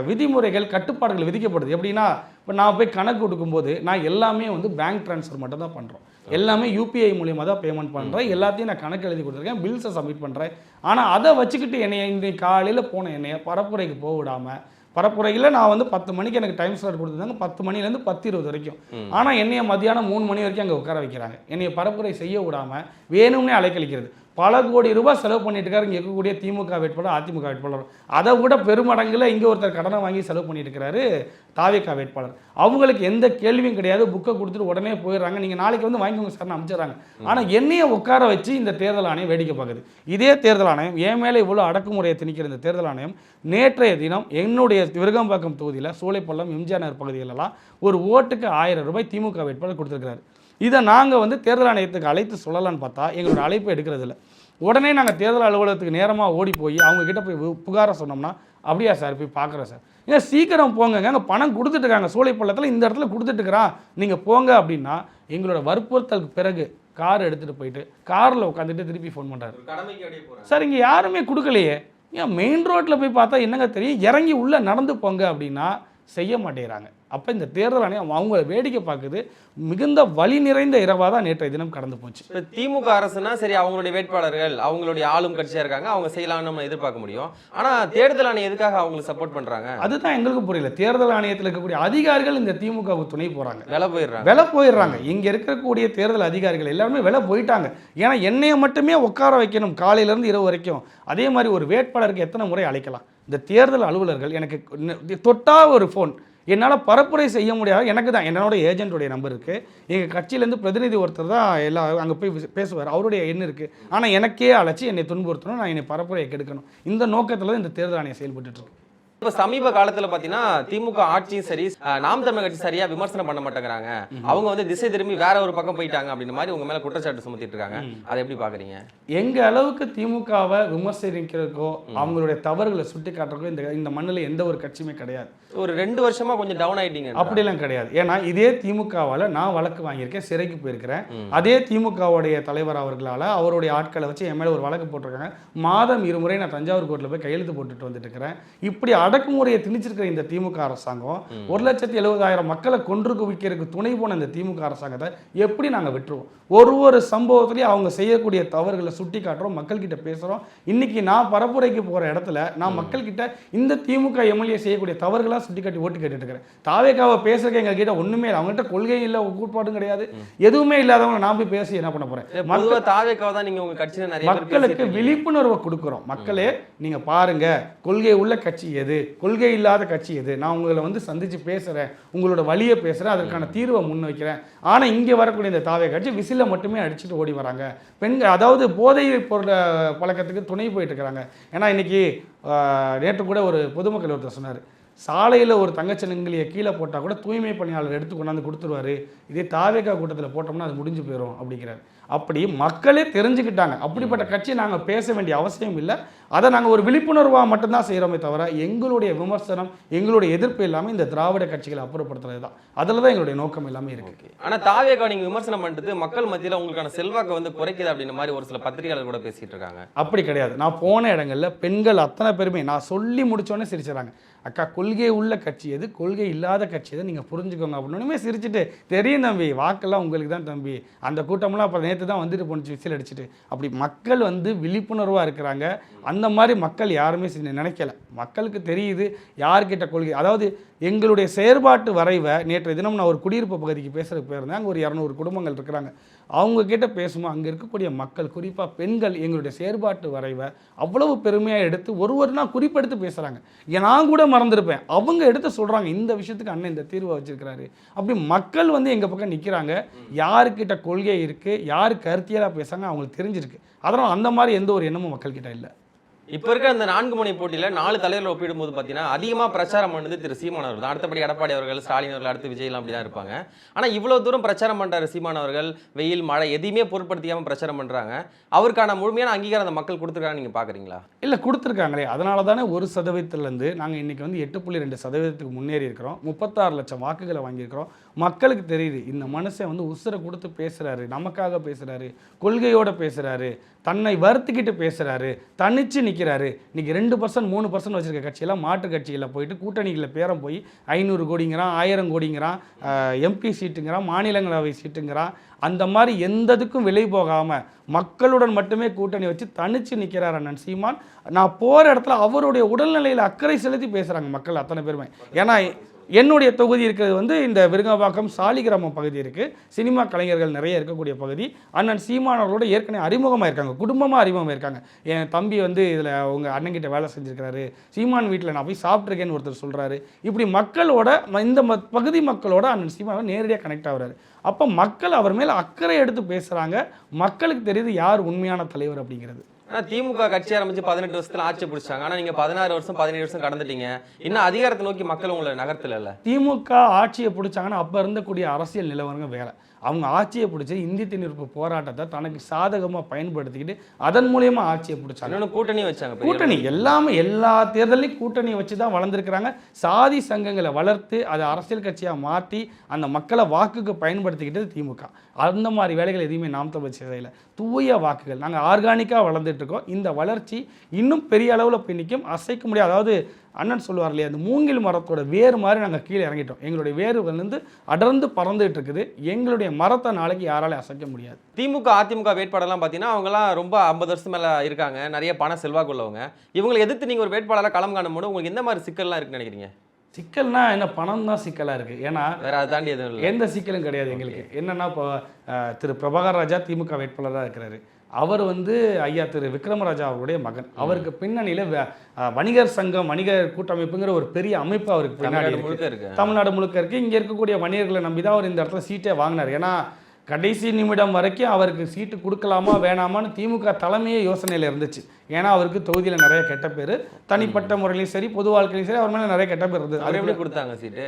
விதிமுறைகள் கட்டுப்பாடுகள் விதிக்கப்படுது. எப்படின்னா, இப்போ நான் போய் கணக்கு கொடுக்கும்போது நான் எல்லாமே வந்து பேங்க் ட்ரான்ஸ்ஃபர் மட்டும் தான் பண்ணுறோம். எல்லாமே யூபிஐ மூலியமாக தான் பேமெண்ட் பண்ணுறேன். எல்லாத்தையும் நான் கணக்கு எழுதி கொடுத்துருக்கேன், பில்ஸை சப்மிட் பண்ணுறேன். ஆனால் அதை வச்சுக்கிட்டு இன்றைக்கி காலையில் போன என்னைய பரப்புரைக்கு போக விடாமல், பரப்புரையில் நான் வந்து 10 மணிக்கு எனக்கு டைம் ஸ்லாட் கொடுத்துருந்தாங்க, 10 மணிலேருந்து 10:20 வரைக்கும். ஆனால் என்னைய மத்தியானம் 3 மணி வரைக்கும் அங்கே உட்கார வைக்கிறாங்க. என்னைய பரப்புரை செய்ய விடாமல் வேணும்னே அலைக்கழிக்கிறது. பல கோடி ரூபாய் செலவு பண்ணிட்டு இருக்காரு இங்கே இருக்கக்கூடிய திமுக வேட்பாளர், அதிமுக வேட்பாளர். அதை விட பெருமடங்கில் இங்கே ஒருத்தர் கடனை வாங்கி செலவு பண்ணிட்டு இருக்கிறாரு தாவேகா வேட்பாளர். அவங்களுக்கு எந்த கேள்வியும் கிடையாது. புக்கை கொடுத்துட்டு உடனே போயிடுறாங்க. நீங்கள் நாளைக்கு வந்து வாங்கிக்கோங்க சார்னு அமைச்சிடறாங்க. ஆனால் என்னையை உட்கார வச்சு இந்த தேர்தல் ஆணையம் வேடிக்கை பார்க்குது. இதே தேர்தல் ஆணையம் என் மேலே இவ்வளோ அடக்குமுறையை திணிக்கிற இந்த தேர்தல் ஆணையம் நேற்றைய தினம் என்னுடைய விருகம்பாக்கம் தொகுதியில் சூளைப்பள்ளம் எம்ஜிஆர் நகர் பகுதிகளெல்லாம் ஒரு ஓட்டுக்கு 1000 ரூபாய் திமுக வேட்பாளர் கொடுத்துருக்கிறாரு. இதை நாங்கள் வந்து தேர்தல் ஆணையத்துக்கு அழைத்து சொல்லலான்னு பார்த்தா எங்களோட அழைப்பை எடுக்கிறதில்ல. உடனே நாங்கள் தேர்தல் அலுவலகத்துக்கு நேரமாக ஓடி போய் அவங்கக்கிட்ட போய் புகாரை சொன்னோம்னா, அப்படியா சார் போய் பார்க்குறேன் சார், ஏன் சீக்கிரம் போங்க, அங்கே பணம் கொடுத்துட்டுருக்காங்க சூளைப்பள்ளத்தில் இந்த இடத்துல கொடுத்துட்டுருக்கிறான், நீங்கள் போங்க அப்படின்னா எங்களோட வற்புறுத்தலுக்கு பிறகு கார் எடுத்துகிட்டு போயிட்டு காரில் உட்காந்துட்டு திருப்பி ஃபோன் பண்ணுறாரு. சார் இங்கே யாருமே கொடுக்கலையே, ஏன் மெயின் ரோட்டில் போய் பார்த்தா என்னங்க தெரியும், இறங்கி உள்ளே நடந்து போங்க அப்படின்னா செய்ய மாட்டேங்கிறாங்க. அப்போ இந்த தேர்தல் ஆணையம் அவங்க வேடிக்கை பார்க்குது. மிகுந்த வலி நிறைந்த இரவாக தான் நேற்றைய தினம் கடந்து போச்சு. இப்போ திமுக அரசுனா சரி, அவங்களுடைய வேட்பாளர்கள் அவங்களுடைய ஆளும் கட்சியாக இருக்காங்க, அவங்க செய்யலாம்னு நம்ம எதிர்பார்க்க முடியும். ஆனால் தேர்தல் ஆணையம் எதுக்காக அவங்களுக்கு சப்போர்ட் பண்ணுறாங்க? அதுதான் எங்களுக்கு புரியல. தேர்தல் ஆணையத்தில் இருக்கக்கூடிய அதிகாரிகள் இந்த திமுகவுக்கு துணை போகிறாங்க, விலை போயிடுறாங்க. இங்கே இருக்கக்கூடிய தேர்தல் அதிகாரிகள் எல்லாருமே விலை போயிட்டாங்க. ஏன்னா என்னையை மட்டுமே உட்கார வைக்கணும் காலையிலேருந்து இரவு வரைக்கும். அதே மாதிரி ஒரு வேட்பாளருக்கு எத்தனை முறை அழைக்கலாம்? இந்த தேர்தல் அலுவலர்கள் எனக்கு தொட்டா ஒரு ஃபோன், என்னால் பரப்புரை செய்ய முடியாது. எனக்கு தான் என்னோட ஏஜென்ட்டுடைய நம்பர் இருக்குது. எங்கள் கட்சியிலேருந்து பிரதிநிதி ஒருத்தர் தான் அங்கே போய் பேசுவார், அவருடைய எண் இருக்குது. ஆனால் எனக்கே அழைச்சி என்னை துன்புறுத்தணும், நான் என்னை பரப்புரையை கெடுக்கணும். இந்த நோக்கத்தில் தான் இந்த தேர்தல் ஆணையம் செயல்பட்டுருக்கு. இப்போ சமீப காலத்தில் பார்த்தீங்கன்னா திமுக ஆட்சியும் சரி, நாம் தமிழர் கட்சி சரியா விமர்சனம் பண்ண மாட்டேங்கிறாங்க, அவங்க வந்து திசை திரும்பி வேற ஒரு பக்கம் போயிட்டாங்க அப்படின்ற மாதிரி உங்க மேல குற்றச்சாட்டு சுமத்திட்டு இருக்காங்க. அதை எப்படி பாக்குறீங்க? எங்க அளவுக்கு திமுகவை விமர்சிக்கிறதுக்கோ அவங்களுடைய தவறுகளை சுட்டி காட்டுறதுக்கோ இந்த மண்ணில் எந்த ஒரு கட்சியுமே கிடையாது. ஒரு 2 வருஷமா கொஞ்சம் டவுன் ஆயிட்டீங்க. அப்படிலாம் கிடையாது. ஏன்னா இதே திமுகவால் நான் வழக்கு வாங்கியிருக்கேன், சிறைக்கு போயிருக்கிறேன். அதே திமுகவுடைய தலைவர் அவர்களால் அவருடைய ஆட்களை வச்சு என் மேலே ஒரு வழக்கு போட்டிருக்காங்க. மாதம் 2 முறை நான் தஞ்சாவூர் கோர்ட்டில் போய் கையெழுத்து போட்டுட்டு வந்துட்டு இருக்கிறேன். இப்படி அடக்குமுறையை திணிச்சிருக்கிற இந்த திமுக அரசாங்கம் 1,70,000 மக்களை கொன்று குவிக்கிறதுக்கு துணை போன இந்த திமுக அரசாங்கத்தை எப்படி நாங்கள் விட்டுருவோம்? ஒரு சம்பவத்திலையும் அவங்க செய்யக்கூடிய தவறுகளை சுட்டி காட்டுறோம், மக்கள்கிட்ட பேசுகிறோம். இன்னைக்கு நான் பரப்புரைக்கு போகிற இடத்துல நான் மக்கள்கிட்ட இந்த திமுக எம்எல்ஏ செய்யக்கூடிய தவறுகளாக சுட்டி காட்டி ஓட்டு கேட்டுட்டு இருக்கிறேன். தாவேகாவை பேசுறதுக்கு எங்ககிட்ட ஒன்றுமே இல்லை, அவங்ககிட்ட கொள்கை இல்லை, கூட்பாடும் கிடையாது, எதுவுமே இல்லாதவங்க நான் போய் பேசி என்ன பண்ண போகிறேன்? மக்களுக்கு விழிப்புணர்வை கொடுக்குறோம். மக்களே நீங்கள் பாருங்க, கொள்கை உள்ள கட்சி எது, கொள்கை இல்லாத கட்சி எது, நான் உங்களை வந்து சந்திச்சு பேசுகிறேன், உங்களோட வழியை பேசுகிறேன், அதற்கான தீர்வை முன் வைக்கிறேன். ஆனால் இங்கே வரக்கூடிய இந்த தாவே கட்சி விசில மட்டுமே அடிச்சுட்டு ஓடி வராங்க. பெண்கள் அதாவது போதை பொருள் பழக்கத்துக்கு துணை போயிட்டு இருக்கிறாங்க. ஏன்னா இன்னைக்கு நேற்று கூட ஒரு பொதுமக்கள் ஒருத்தர் சொன்னார், சாலையில் ஒரு தங்கச்சனங்களியை கீழே போட்டால் கூட தூய்மை பணியாளர் எடுத்து கொண்டாந்து கொடுத்துருவாரு, இதே தாவேகா கூட்டத்தில் போட்டோம்னா அது முடிஞ்சு போயிடும் அப்படிங்கிறார். அப்படி மக்களே தெரிஞ்சுக்கிட்டாங்க. அப்படிப்பட்ட கட்சியை நாங்கள் பேச வேண்டிய அவசியம் இல்லை. அதை நாங்கள் ஒரு விழிப்புணர்வாக மட்டும்தான் செய்கிறோமே தவிர எங்களுடைய விமர்சனம், எங்களுடைய எதிர்ப்பு எல்லாமே இந்த திராவிட கட்சிகளை அப்புறப்படுத்துறது தான். அதில் தான் எங்களுடைய நோக்கம் எல்லாமே இருக்கு. ஆனால் தாவேகா நீங்கள் விமர்சனம் பண்ணுறது மக்கள் மத்தியில் உங்களுக்கான செல்வாக்கை வந்து குறைக்குது அப்படின்ற மாதிரி ஒரு சில பத்திரிகையாளர் கூட பேசிட்டு இருக்காங்க. அப்படி கிடையாது. நான் போன இடங்களில் பெண்கள் அத்தனை பேருமே நான் சொல்லி முடிச்சோடனே சிரிச்சிடறாங்க. அக்கா கொள்கை உள்ள கட்சி எது, கொள்கை இல்லாத கட்சி எது நீங்கள் புரிஞ்சுக்கோங்க அப்படின்னு சிரிச்சுட்டு, தெரியும் தம்பி வாக்கெல்லாம் உங்களுக்கு தான் தம்பி, அந்த கூட்டம்லாம் அப்போ நேற்று தான் வந்துட்டு போணுச்சு விசில் அடிச்சுட்டு. அப்படி மக்கள் வந்து விழிப்புணர்வாக இருக்கிறாங்க. அந்த மாதிரி மக்கள் யாருமே நினைக்கல. மக்களுக்கு தெரியுது யார்கிட்ட கொள்கை. அதாவது எங்களுடைய செயற்பாட்டு வரைவை நேற்றைய தினம் நான் ஒரு குடியிருப்பு பகுதிக்கு பேசுகிறதுக்கு போயிருந்தேன். அங்கே ஒரு 200 குடும்பங்கள் இருக்கிறாங்க. அவங்க கிட்ட பேசும்போது அங்கே இருக்கக்கூடிய மக்கள், குறிப்பாக பெண்கள், எங்களுடைய செயற்பாட்டு வரைவை அவ்வளவு பெருமையாக எடுத்து ஒருவர்னா குறிப்பெடுத்து பேசுகிறாங்க. நான் கூட மறந்துருப்பேன், அவங்க எடுத்து சொல்கிறாங்க இந்த விஷயத்துக்கு அண்ணன் இந்த தீர்வை வச்சிருக்கிறாரு. அப்படி மக்கள் வந்து எங்கள் பக்கம் நிற்கிறாங்க. யாருக்கிட்ட கொள்கை இருக்குது, யார் கருத்தியலாக பேசுகிறாங்க அவங்களுக்கு தெரிஞ்சிருக்கு. அதனால் அந்த மாதிரி எந்த ஒரு எண்ணமும் மக்கள்கிட்ட இல்லை. இப்ப இருக்க அந்த 4 முனை போட்டியில 4 தலைவர்கள் ஒப்பிடும்போது பாத்தீங்கன்னா அதிகமா பிரச்சாரம் பண்ணது திரு சீமான் அவர்கள் தான். அடுத்தபடி எடப்பாடி அவர்கள், ஸ்டாலின் அவர்கள், அடுத்து விஜய்லாம் அப்படிதான் இருப்பாங்க. ஆனா இவ்வளவு தூரம் பிரச்சாரம் பண்றாரு சீமான் அவர்கள், வெயில் மழை எதையுமே பொருட்படுத்தியாம பிரச்சாரம் பண்றாங்க. அவருக்கான முழுமையான அங்கீகாரம் அந்த மக்கள் கொடுத்துருக்காங்க நீங்க பாக்குறீங்களா? இல்லை கொடுத்துருக்காங்களே, அதனால தானே 1% நாங்கள் இன்றைக்கி வந்து 8.2% முன்னேறி இருக்கிறோம். 36 லட்சம் வாக்குகளை வாங்கியிருக்கிறோம். மக்களுக்கு தெரியுது இந்த மனுஷன் வந்து உசுரை கொடுத்து பேசுகிறாரு, நமக்காக பேசுகிறாரு, கொள்கையோடு பேசுகிறாரு, தன்னை வருத்திக்கிட்டு பேசுகிறாரு, தனிச்சு நிற்கிறாரு. இன்றைக்கி 2% 3% வச்சுருக்க கட்சியெல்லாம் மாற்று கட்சியில் போயிட்டு கூட்டணிகளில் பேரம் போய் 500 கோடிங்கிறான், 1000 கோடிங்கிறான், எம்பி சீட்டுங்கிறான், மாநிலங்களவை சீட்டுங்கிறான். அந்த மாதிரி எந்ததுக்கும் விலை போகாமல் மக்களுடன் மட்டுமே கூட்டணி வச்சு தனிச்சு நிற்கிறார் அண்ணன் சீமான். நான் போகிற இடத்துல அவருடைய உடல்நிலையில் அக்கறை செலுத்தி பேசுகிறாங்க மக்கள் அத்தனை பேருமே. ஏன்னா என்னுடைய தொகுதி இருக்கிறது வந்து இந்த விருங்கம்பாக்கம் சாலிகிராமம் பகுதி இருக்குது. சினிமா கலைஞர்கள் நிறைய இருக்கக்கூடிய பகுதி. அண்ணன் சீமான் அவர்களோட ஏற்கனவே அறிமுகமாக இருக்காங்க, குடும்பமாக அறிமுகமாக இருக்காங்க. என் தம்பி வந்து இதில் அவங்க அண்ணன்கிட்ட வேலை செஞ்சுருக்கிறாரு, சீமான் வீட்டில் நான் போய் சாப்பிட்ருக்கேன்னு ஒருத்தர் சொல்கிறாரு. இப்படி மக்களோட இந்த பகுதி மக்களோட அண்ணன் சீமான் நேரடியாக கனெக்ட் ஆகுறாரு. அப்போ மக்கள் அவர் மேலே அக்கறை எடுத்து பேசுகிறாங்க. மக்களுக்கு தெரியுது யார் உண்மையான தலைவர் அப்படிங்கிறது. ஆனா திமுக கட்சி ஆரம்பிச்சு 18 வருஷத்துல ஆட்சி பிடிச்சாங்க. ஆனா நீங்க 16 வருஷம் 17 வருஷம் கடந்துட்டீங்க. இன்னும் அதிகாரத்தை நோக்கி மக்கள் உங்களை நகர்த்தல. திமுக ஆட்சியை பிடிச்சாங்கன்னா அப்போ இருந்தக்கூடிய அரசியல் நிலவரங்க வேலை. அவங்க ஆட்சியை பிடிச்சி இந்தி திணிப்பு போராட்டத்தை தனக்கு சாதகமாக பயன்படுத்திக்கிட்டு அதன் மூலயமா ஆட்சியை பிடிச்சாங்க. கூட்டணி வச்சாங்க. கூட்டணி எல்லாமே எல்லா தேர்தலையும் கூட்டணி வச்சு தான் வளர்ந்துருக்கிறாங்க. சாதி சங்கங்களை வளர்த்து அதை அரசியல் கட்சியாக மாற்றி அந்த மக்களை வாக்குக்கு பயன்படுத்திக்கிட்டது திமுக. அந்த மாதிரி வேலைகள் எதுவுமே நாம் தமிழர் செய்யல. தூய வாக்குகள் நாங்கள் ஆர்கானிக்காக வளர்ந்துட்டு இருக்கோம். இந்த வளர்ச்சி இன்னும் பெரிய அளவில் போய் நிற்கும், அசைக்க முடியாது. அதாவது அண்ணன் சொல்லுவார் இல்லையா, அந்த மூங்கில் மரத்தோட வேறு மாதிரி நாங்கள் கீழே இறங்கிட்டோம். எங்களுடைய வேர்கள் வந்து அடர்ந்து பறந்துட்டு இருக்குது. எங்களுடைய மரத்தை நாளைக்கு யாராலையும் அசைக்க முடியாது. திமுக அதிமுக வேட்பாளர்லாம் பார்த்தீங்கன்னா அவங்கலாம் ரொம்ப 50 வருஷம் மேலே இருக்காங்க, நிறைய பண செல்வாக்கு உள்ளவங்க. இவங்களை எதிர்த்து நீங்கள் ஒரு வேட்பாளராக களம் காணும் போது உங்களுக்கு எந்த மாதிரி சிக்கல்லாம் இருக்குன்னு நினைக்கிறீங்க? சிக்கல்னா என்ன, பணம் தான் சிக்கலாக இருக்குது. ஏன்னா வேற அதை தாண்டி எதுவும் இல்லை, எந்த சிக்கலும் கிடையாது எங்களுக்கு. என்னென்னா இப்போ திரு பிரபாகர் ராஜா திமுக வேட்பாளராக இருக்கிறாரு. அவர் வந்து ஐயா திரு விக்ரமராஜா அவருடைய மகன். அவருக்கு பின்னணியில் வணிகர் சங்கம், வணிகர் கூட்டமைப்புங்கிற ஒரு பெரிய அமைப்பு அவருக்கு பின்னாடி முழுக்க இருக்கு, தமிழ்நாடு முழுக்க இருக்குது. இங்கே இருக்கக்கூடிய வணிகர்களை நம்பி தான் அவர் இந்த இடத்துல சீட்டே வாங்கினார். ஏன்னா கடைசி நிமிடம் வரைக்கும் அவருக்கு சீட்டு கொடுக்கலாமா வேணாமான்னு திமுக தலைமையே யோசனையில் இருந்துச்சு. ஏன்னா அவருக்கு தொகுதியில் நிறைய கெட்ட பேர், தனிப்பட்ட முறையிலையும் சரி பொது வாழ்க்கையிலையும் சரி அவர் மேலே நிறைய கெட்ட பேர் இருந்தது. அது எப்படி கொடுத்தாங்க சீட்டு?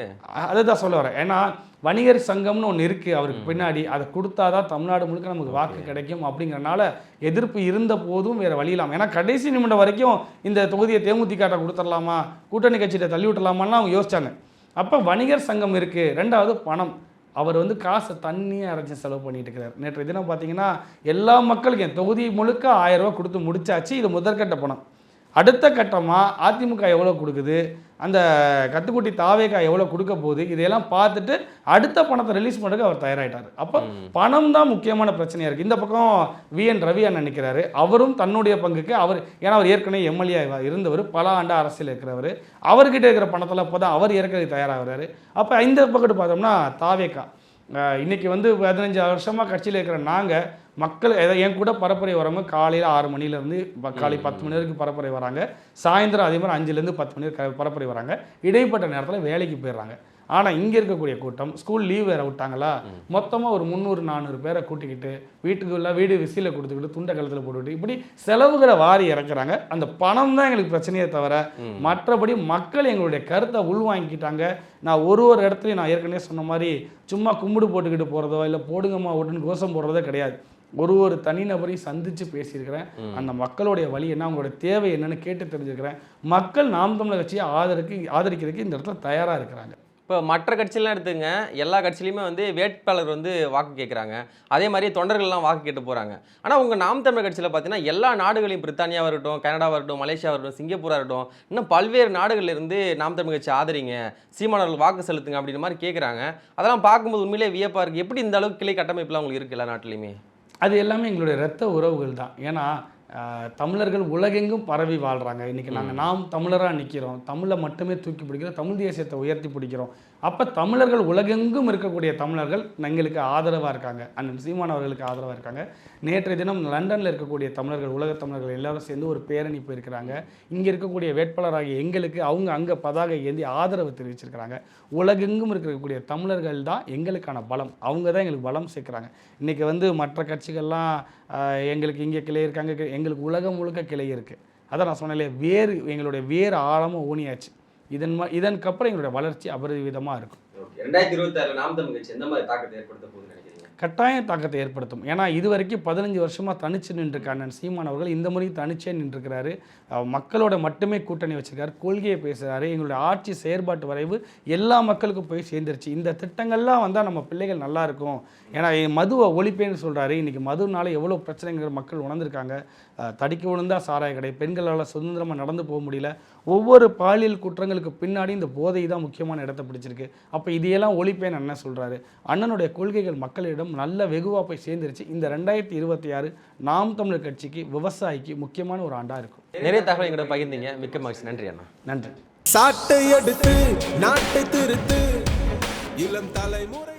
அதுதான் சொல்ல வரேன். ஏன்னா வணிகர் சங்கம்னு ஒன்று இருக்குது அவருக்கு பின்னாடி, அதை கொடுத்தாதான் தமிழ்நாடு முழுக்க நமக்கு வாக்கு கிடைக்கும் அப்படிங்கிறனால எதிர்ப்பு இருந்த போதும் வேறு வழி இல்லாமல், ஏன்னா கடைசி நிமிடம் வரைக்கும் இந்த தொகுதியை தேமுதிக கொடுத்துடலாமா, கூட்டணி கட்சியிட்ட தள்ளி விட்டுலாமான்னு அவங்க யோசிச்சாங்க. அப்போ வணிகர் சங்கம் இருக்குது. ரெண்டாவது பணம். அவர் வந்து காசை தண்ணியை அரைச்சி செலவு பண்ணிட்டு இருக்கிறார். நேற்று தினம் பார்த்தீங்கன்னா எல்லா மக்களுக்கும் தொகுதி முழுக்க 1000 ரூபா கொடுத்து முடிச்சாச்சு. இது முதற்கட்ட பணம். அடுத்த கட்டமாக அதிமுக எவ்வளோ கொடுக்குது, அந்த கத்துக்குட்டி தாவேகா எவ்வளோ கொடுக்க போகுது, இதையெல்லாம் பார்த்துட்டு அடுத்த பணத்தை ரிலீஸ் பண்ணுறதுக்கு அவர் தயாராகிட்டார். அப்போ பணம் தான் முக்கியமான பிரச்சனையாக இருக்குது. இந்த பக்கம் VN ரவி அண்ணன் நிற்கிறாரு. அவரும் தன்னுடைய பங்குக்கு ஏன்னா அவர் ஏற்கனவே எம்எல்ஏ இருந்தவர், பல ஆண்டு அரசியல் இருக்கிறவர். அவர்கிட்ட இருக்கிற பணத்தில் இப்போ தான் அவர் இறக்கிறது தயாராகிறாரு. அப்போ இந்த பக்கத்து பார்த்தோம்னா தாவேகா இன்றைக்கி வந்து 15 வருஷமாக கட்சியில் இருக்கிற நாங்கள் மக்கள் என் கூட பரப்புரை வரவங்க காலையில் 6 மணிலேருந்து காலை 10 மணி வரைக்கும் பரப்புரை வராங்க. சாயந்தரம் அதே மாதிரி 5லேருந்து 10 மணி வரைக்கும் பரப்புரை வராங்க. இடைப்பட்ட நேரத்தில் வேலைக்கு போயிடுறாங்க. ஆனால் இங்கே இருக்கக்கூடிய கூட்டம் ஸ்கூல் லீவ் வேறு விட்டாங்களா, மொத்தமாக ஒரு 300-400 பேரை கூட்டிக்கிட்டு வீட்டுக்குள்ள வீடு விசில கொடுத்துக்கிட்டு துண்டை கழுத்தில் போட்டுக்கிட்டு இப்படி செலவுகளை வாரி இறக்குறாங்க. அந்த பணம் தான் எங்களுக்கு பிரச்சனையே தவிர மற்றபடி மக்கள் எங்களுடைய கருத்தை உள்வாங்கிக்கிட்டாங்க. நான் ஒரு இடத்துலையும் நான் ஏற்கனவே சொன்ன மாதிரி சும்மா கும்பிடு போட்டுக்கிட்டு போகிறதோ இல்லை போடுங்கம்மா ஓட்டுன்னு கோஷம் போடுறதோ கிடையாது. ஒரு தனிநபரையும் சந்தித்து பேசியிருக்கிறேன். அந்த மக்களுடைய வழி என்ன, அவங்களோட தேவை என்னன்னு கேட்டு தெரிஞ்சுக்கிறேன். மக்கள் நாம் தமிழர் கட்சியை ஆதரிக்கிறதுக்கு இந்த இடத்துல தயாராக இருக்கிறாங்க. இப்போ மற்ற கட்சியெல்லாம் எடுத்துங்க, எல்லா கட்சியிலையுமே வந்து வேட்பாளர் வந்து வாக்கு கேட்குறாங்க, அதே மாதிரி தொண்டர்கள்லாம் வாக்கு கேட்டு போகிறாங்க. ஆனால் உங்கள் நாம் தமிழர் கட்சியில் பார்த்தீங்கன்னா எல்லா நாடுகளையும், பிரித்தானியாவாக இருக்கட்டும், கனடாவாக இருக்கட்டும், மலேசியாவாக இருக்கட்டும், சிங்கப்பூராக இருக்கட்டும், இன்னும் பல்வேறு நாடுகளிலிருந்து நாம் தமிழர் கட்சி ஆதரிங்க, சீமானவர்கள் வாக்கு செலுத்துங்க அப்படின்ற மாதிரி கேட்குறாங்க. அதெல்லாம் பார்க்கும்போது உண்மையிலே வியப்பாக இருக்குது. எப்படி இந்த அளவுக்கு கிளை கட்டமைப்புலாம் உங்களுக்கு இருக்குது எல்லா நாட்டிலையுமே? அது எல்லாமே எங்களுடைய இரத்த உறவுகள் தான். ஏன்னா தமிழர்கள் உலகெங்கும் பரவி வாழ்கிறாங்க. இன்றைக்கி நாம் தமிழராக நிற்கிறோம், தமிழை மட்டுமே தூக்கி பிடிக்கிறோம், தமிழ் தேசியத்தை உயர்த்தி பிடிக்கிறோம். அப்போ தமிழர்கள் உலகெங்கும் இருக்கக்கூடிய தமிழர்கள் எங்களுக்கு ஆதரவாக இருக்காங்க. அண்ணன் சீமான் அவர்களுக்கு ஆதரவாக இருக்காங்க. நேற்றைய தினம் லண்டனில் இருக்கக்கூடிய தமிழர்கள், உலக தமிழர்கள் எல்லாரும் சேர்ந்து ஒரு பேரணி போயிருக்கிறாங்க. இங்கே இருக்கக்கூடிய வேட்பாளராகிய எங்களுக்கு அவங்க அங்கே பதாகை ஏந்தி ஆதரவு தெரிவிச்சிருக்கிறாங்க. உலகெங்கும் இருக்கக்கூடிய தமிழர்கள் தான் எங்களுக்கான பலம். அவங்க தான் எங்களுக்கு பலம் சேர்க்குறாங்க. இன்றைக்கி வந்து மற்ற கட்சிகள்லாம் எங்களுக்கு இங்கே கிளை இருக்காங்க, எங்களுக்கு உலகம் முழுக்க கிளை இருக்குது. அதான் நான் சொன்னேன், வேறு எங்களுடைய வேறு ஆழமாக ஊனியாச்சு. இதற்கப்புறம் எங்களுடைய வளர்ச்சி அபரிவிதமாக இருக்கும். 2026 நாம் தமிழ் கட்சி எந்த மாதிரி தாக்கத்தை ஏற்படுத்த போகுதுன்னு நினைக்கிறீங்க? கட்டாய தாக்கத்தை ஏற்படுத்தும். ஏன்னா இது வரைக்கும் 15 வருஷமாக தனிச்சு நின்றுருக்க அண்ணன் சீமான் அவர்கள் இந்த முறை தனிச்சே நின்றுருக்கிறாரு. மக்களோட மட்டுமே கூட்டணி வச்சிருக்காரு, கொள்கையை பேசுகிறாரு. எங்களுடைய ஆட்சி செயற்பாட்டு வரைவு எல்லா மக்களுக்கும் போய் சேர்ந்துருச்சு. இந்த திட்டங்கள்லாம் வந்தால் நம்ம பிள்ளைகள் நல்லா இருக்கும். ஏன்னா மதுவை ஒழிப்பேன்னு சொல்கிறாரு. இன்றைக்கி மதுனால எவ்வளோ பிரச்சனைகள் மக்கள் உணர்ந்திருக்காங்க. தடிக்க விழுந்தா சாராய கடை, பெண்களால் சுதந்திரமாக நடந்து போக முடியல. ஒவ்வொரு பாலியல் குற்றங்களுக்கு பின்னாடி இந்த போதை தான் முக்கியமான இடத்தை பிடிச்சிருக்கு. அப்போ இதையெல்லாம் ஒழிப்பேன்னு அண்ணன் சொல்கிறாரு. அண்ணனுடைய கொள்கைகள் மக்களிடம் நல்ல வெகுவாக போய் சேர்ந்துருச்சு. இந்த 2026 நாம் தமிழர் கட்சிக்கு, விவசாயிக்கு முக்கியமான ஒரு ஆண்டாக இருக்கும். நிறைய தகவல் எங்கிட்ட பகிர்ந்தீங்க. மிக்க மகிழ்ச்சி. நன்றி அண்ணா. நன்றி. சாட்டை எடுத்து நாட்டை திருத்து இளம் தலைமுறை.